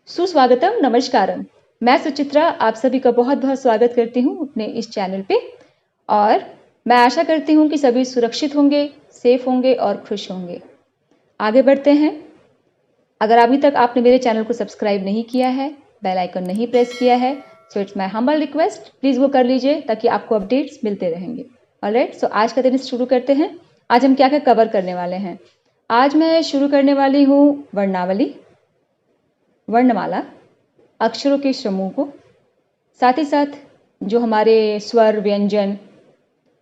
सुस्वागतम, नमस्कारम। मैं सुचित्रा आप सभी का बहुत बहुत स्वागत करती हूँ अपने इस चैनल पे। और मैं आशा करती हूँ कि सभी सुरक्षित होंगे, सेफ होंगे और खुश होंगे। आगे बढ़ते हैं। अगर अभी तक आपने मेरे चैनल को सब्सक्राइब नहीं किया है, बेल आइकन नहीं प्रेस किया है, so it's my humble request, please वो कर लीजिए ताकि आपको अपडेट्स मिलते रहेंगे। ऑलराइट, सो आज का दिन शुरू करते हैं। आज हम क्या क्या कवर करने वाले हैं। आज मैं शुरू करने वाली हूँ वर्णावली, वर्णमाला, अक्षरों के समूह को, साथ ही साथ जो हमारे स्वर, व्यंजन,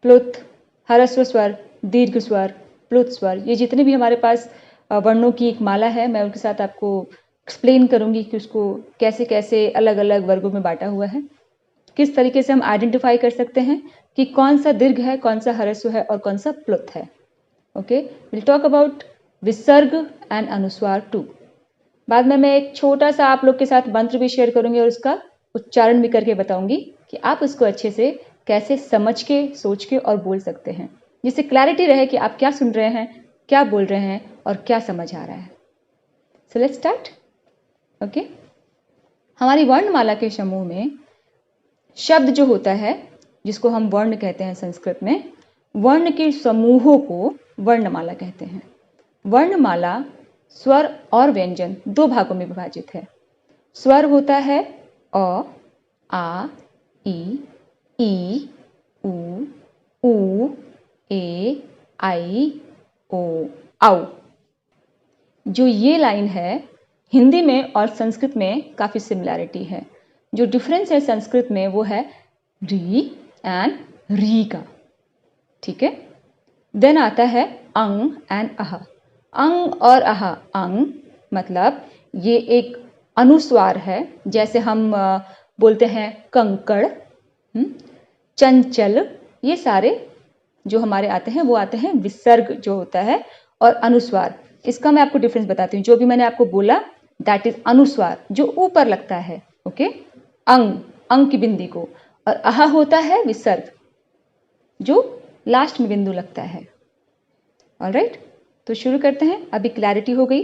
प्लुत, ह्रस्व स्वर, दीर्घ स्वर, प्लुत स्वर, ये जितने भी हमारे पास वर्णों की एक माला है, मैं उनके साथ आपको एक्सप्लेन करूंगी कि उसको कैसे कैसे अलग अलग वर्गों में बांटा हुआ है, किस तरीके से हम आइडेंटिफाई कर सकते हैं कि कौन सा दीर्घ है, कौन सा ह्रस्व है और कौन सा प्लुत है। ओके, विल टॉक अबाउट विसर्ग एंड अनुस्वार टू। बाद में मैं एक छोटा सा आप लोग के साथ मंत्र भी शेयर करूंगी और उसका उच्चारण भी करके बताऊंगी कि आप उसको अच्छे से कैसे समझ के, सोच के और बोल सकते हैं, जिससे क्लैरिटी रहे कि आप क्या सुन रहे हैं, क्या बोल रहे हैं और क्या समझ आ रहा है। So let's start. ओके, हमारी वर्णमाला के समूह में शब्द जो होता है, जिसको हम वर्ण कहते हैं संस्कृत में, वर्ण के समूहों को वर्णमाला कहते हैं। वर्णमाला स्वर और व्यंजन दो भागों में विभाजित है। स्वर होता है अ, आ, ई, उ, ऊ, ए, आई, ओ, औ। जो ये लाइन है, हिंदी में और संस्कृत में काफ़ी सिमिलैरिटी है। जो डिफरेंस है संस्कृत में वो है री एंड री का। ठीक है। देन आता है अंग एंड अह। अंग और अह, अंग मतलब ये एक अनुस्वार है, जैसे हम बोलते हैं कंकड़, चंचल, ये सारे जो हमारे आते हैं वो आते हैं विसर्ग जो होता है, और अनुस्वार। इसका मैं आपको डिफरेंस बताती हूँ। जो भी मैंने आपको बोला दैट इज अनुस्वार, जो ऊपर लगता है। ओके, अंग, अंग की बिंदी को, और अह होता है विसर्ग, जो लास्ट में बिंदु लगता है। ऑलराइट, तो शुरू करते हैं। अभी क्लैरिटी हो गई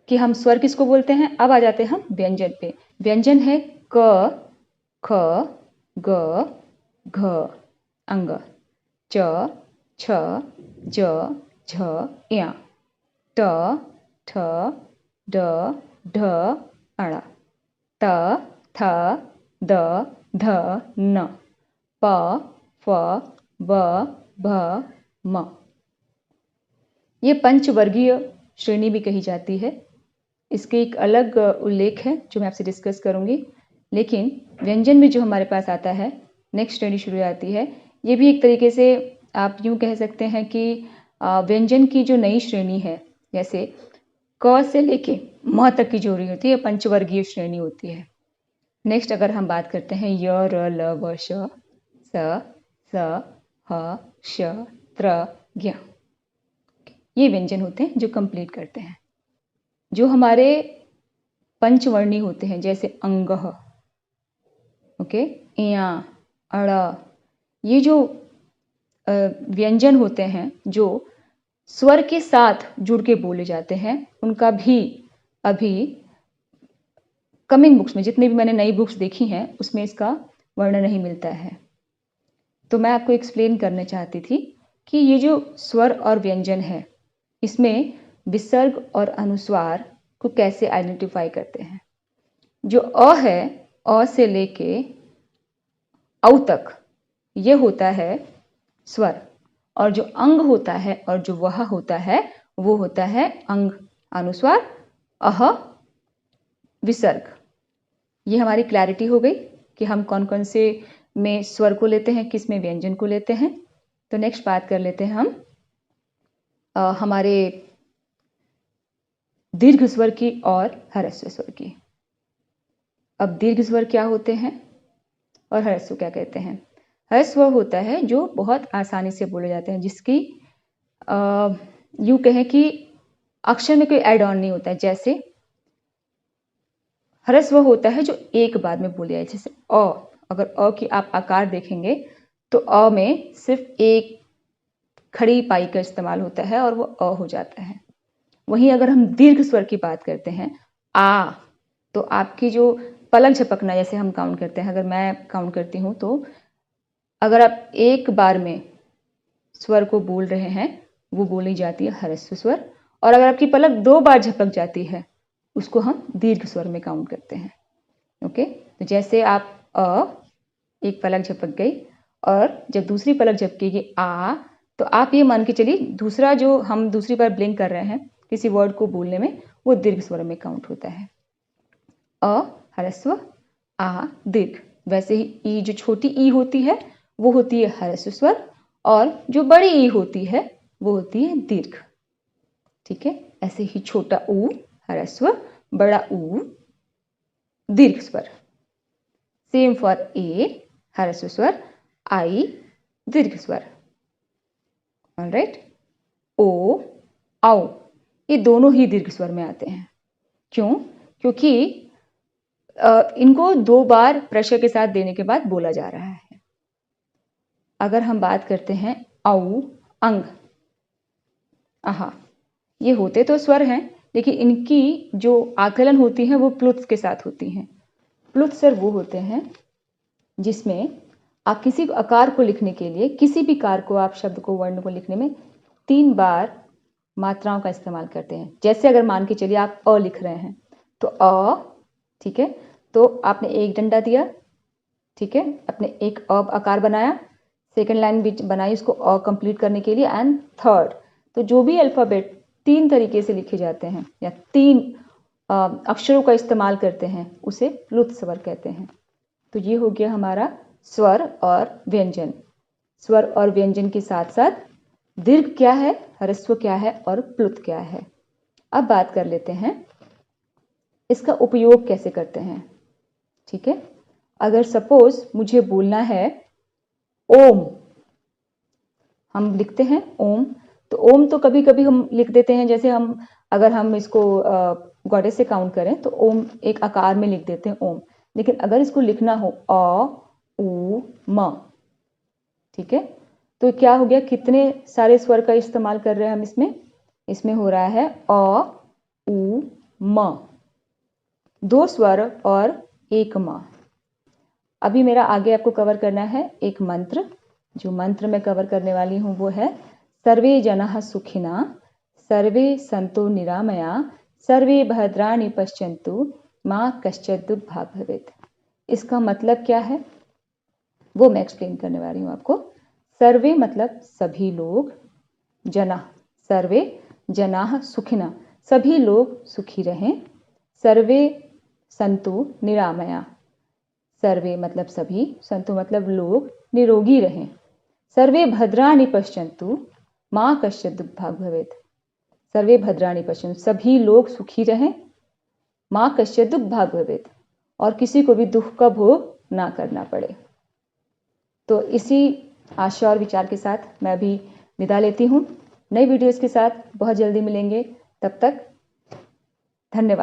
कि हम स्वर किसको बोलते हैं। अब आ जाते हैं हम व्यंजन पे। व्यंजन है क, ख, ग, घ, अंग, च, छ, ज, झ, ञ, ट, ठ, ड, ढ, अण, त, थ, द, ध, न, प, फ, ब, भ, म। ये पंचवर्गीय श्रेणी भी कही जाती है। इसके एक अलग उल्लेख है जो मैं आपसे डिस्कस करूंगी। लेकिन व्यंजन में जो हमारे पास आता है, नेक्स्ट श्रेणी शुरू आती है। ये भी एक तरीके से आप यूं कह सकते हैं कि व्यंजन की जो नई श्रेणी है, जैसे क से लेके म तक की जोड़ी होती है, पंचवर्गीय श्रेणी होती है। नेक्स्ट अगर हम बात करते हैं य, र, ल, व, श, स, स, ह, श, त्र, ज्ञ, ये व्यंजन होते हैं जो कंप्लीट करते हैं। जो हमारे पंचवर्णी होते हैं, जैसे अंगः, ओके, इया, अड़, ये जो व्यंजन होते हैं जो स्वर के साथ जुड़ के बोले जाते हैं, उनका भी अभी कमिंग बुक्स में, जितनी भी मैंने नई बुक्स देखी हैं, उसमें इसका वर्णन नहीं मिलता है। तो मैं आपको एक्सप्लेन करना चाहती थी कि ये जो स्वर और व्यंजन है, इसमें विसर्ग और अनुस्वार को कैसे आइडेंटिफाई करते हैं। जो अ है, अ से लेके औ तक, ये होता है स्वर, और जो अंग होता है और जो वह होता है वो होता है अंग, अनुस्वार, अह, विसर्ग। ये हमारी क्लैरिटी हो गई कि हम कौन कौन से में स्वर को लेते हैं, किस में व्यंजन को लेते हैं। तो नेक्स्ट बात कर लेते हैं हम हमारे दीर्घ स्वर की और ह्रस्व स्वर की। अब दीर्घ स्वर क्या होते हैं और ह्रस्व क्या कहते हैं। ह्रस्व होता है जो बहुत आसानी से बोले जाते हैं, जिसकी यूं कहें कि अक्षर में कोई एड ऑन नहीं होता है। जैसे ह्रस्व होता है जो एक बार में बोले जाए, जैसे अ। अगर अ की आप आकार देखेंगे तो अ में सिर्फ एक खड़ी पाई का इस्तेमाल होता है और वो अ हो जाता है। वहीं अगर हम दीर्घ स्वर की बात करते हैं, आ, तो आपकी जो पलक झपकना, जैसे हम काउंट करते हैं, अगर मैं काउंट करती हूँ तो अगर आप एक बार में स्वर को बोल रहे हैं वो बोली जाती है ह्रस्व स्वर, और अगर आपकी पलक 2 बार झपक जाती है उसको हम दीर्घ स्वर में काउंट करते हैं। ओके, तो जैसे आप एक पलक झपक गई और जब दूसरी पलक झपकेगी आ, तो आप ये मान के चलिए दूसरा जो हम दूसरी बार ब्लिंक कर रहे हैं किसी वर्ड को बोलने में वो दीर्घ स्वर में काउंट होता है। अ ह्रस्व, आ दीर्घ। वैसे ही ई जो छोटी ई होती है वो होती है ह्रस्व स्वर, और जो बड़ी ई होती है वो होती है दीर्घ। ठीक है, ऐसे ही छोटा ऊ ह्रस्व, बड़ा ऊ दीर्घ स्वर। सेम फॉर ए ह्रस्व स्वर, आई दीर्घ स्वर। ऑलराइट, ओ आओ ये दोनों ही दीर्घ स्वर में आते हैं। क्यों? क्योंकि इनको 2 बार प्रेशर के साथ देने के बाद बोला जा रहा है। अगर हम बात करते हैं औ अंग, आहा, ये होते तो स्वर हैं लेकिन इनकी जो आकलन होती है वो प्लुत्स के साथ होती हैं। प्लुत्स स्वर वो होते हैं जिसमें आप किसी आकार को लिखने के लिए, किसी भी कार को, आप शब्द को, वर्ण को लिखने में 3 बार मात्राओं का इस्तेमाल करते हैं। जैसे अगर मान के चलिए आप अ लिख रहे हैं तो अ, ठीक है, तो आपने एक डंडा दिया, ठीक है, आपने एक अ आकार बनाया, सेकंड लाइन भी बनाई उसको अ कंप्लीट करने के लिए, एंड थर्ड। तो जो भी अल्फ़ाबेट 3 तरीके से लिखे जाते हैं या 3 अक्षरों का इस्तेमाल करते हैं उसे प्लुत्स स्वर कहते हैं। तो ये हो गया हमारा स्वर और व्यंजन। स्वर और व्यंजन के साथ साथ दीर्घ क्या है, ह्रस्व क्या है और प्लुत क्या है। अब बात कर लेते हैं इसका उपयोग कैसे करते हैं। ठीक है, अगर सपोज मुझे बोलना है ओम, हम लिखते हैं ओम, तो ओम तो कभी कभी हम लिख देते हैं, जैसे हम अगर हम इसको गॉडेस से काउंट करें तो ओम एक आकार में लिख देते हैं ओम। लेकिन अगर इसको लिखना हो अ उ म, ठीक है, तो क्या हो गया, कितने सारे स्वर का इस्तेमाल कर रहे हैं हम इसमें? इसमें हो रहा है अ उ म, 2 स्वर और 1 म। अभी मेरा आगे आपको कवर करना है एक मंत्र। जो मंत्र मैं कवर करने वाली हूँ वो है सर्वे जनाः सुखिना सर्वे सन्तो निरामया सर्वे भद्राणि पश्यन्तु माँ कश्चित् दुर्भाग् भवेत्। इसका मतलब क्या है वो मैं एक्सप्लेन करने वाली हूँ आपको। सर्वे मतलब सभी लोग, जना सर्वे जनाः सुखिना सभी लोग सुखी रहें, सर्वे सन्तु निरामया सर्वे मतलब सभी, सन्तु मतलब लोग निरोगी रहें, सर्वे भद्राणि पश्यन्तु माँ कश्चित् दुर्भाग् भवेत्। सर्वे भद्राणि पश्यन्तु सभी लोग सुखी रहें, माँ कश्चित् दुर्भाग् भवेत् और किसी को भी दुख का भोग ना करना पड़े। तो इसी आशा और विचार के साथ मैं भी विदा लेती हूँ। नई वीडियोस के साथ बहुत जल्दी मिलेंगे, तब तक धन्यवाद।